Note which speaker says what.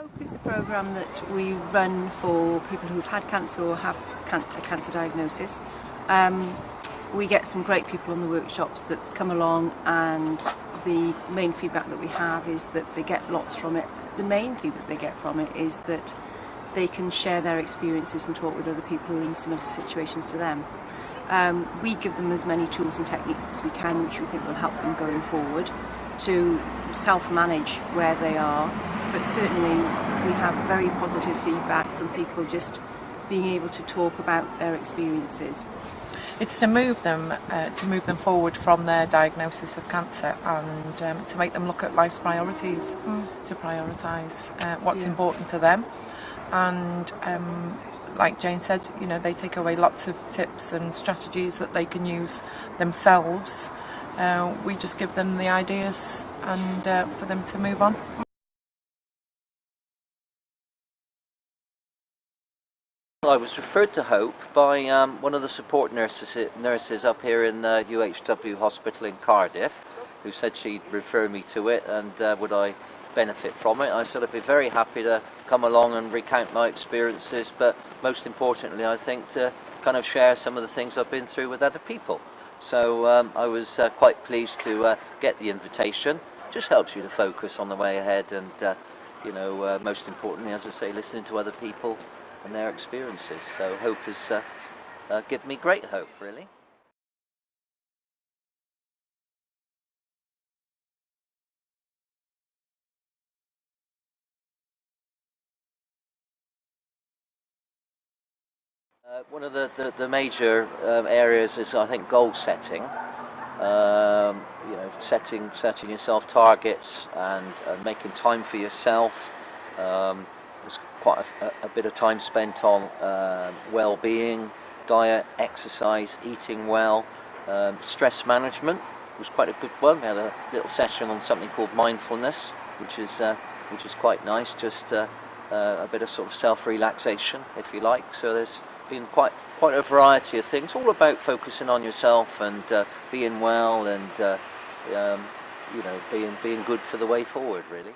Speaker 1: Hope is a programme that we run for people who've had cancer or have a cancer diagnosis. We get some great people on the workshops that come along, and the main feedback that we have is that they get lots from it. The main thing that they get from it is that they can share their experiences and talk with other people who are in similar situations to them. We give them as many tools and techniques as we can, which we think will help them going forward to self-manage where they are, but certainly we have very positive feedback from people just being able to talk about their experiences.
Speaker 2: It's to move them forward from their diagnosis of cancer, and to make them look at life's priorities, to prioritise what's important to them. And like Jane said, you know, they take away lots of tips and strategies that they can use themselves. We just give them the ideas and for them to move on.
Speaker 3: I was referred to Hope by one of the support nurses up here in UHW Hospital in Cardiff, who said she'd refer me to it, and would I benefit from it. I said I'd be very happy to come along and recount my experiences, but most importantly I think to kind of share some of the things I've been through with other people. So I was quite pleased to get the invitation. Just helps you to focus on the way ahead, and you know, most importantly, as I say, listening to other people and their experiences. So Hope has given me great hope, really. One of the major areas is, I think, goal setting. You know, setting yourself targets and making time for yourself. There's quite a bit of time spent on well-being, diet, exercise, eating well. Stress management was quite a good one. We had a little session on something called mindfulness, which is quite nice. Just a bit of sort of self-relaxation, if you like. So there's been quite a variety of things, all about focusing on yourself and being well, and you know, being good for the way forward, really.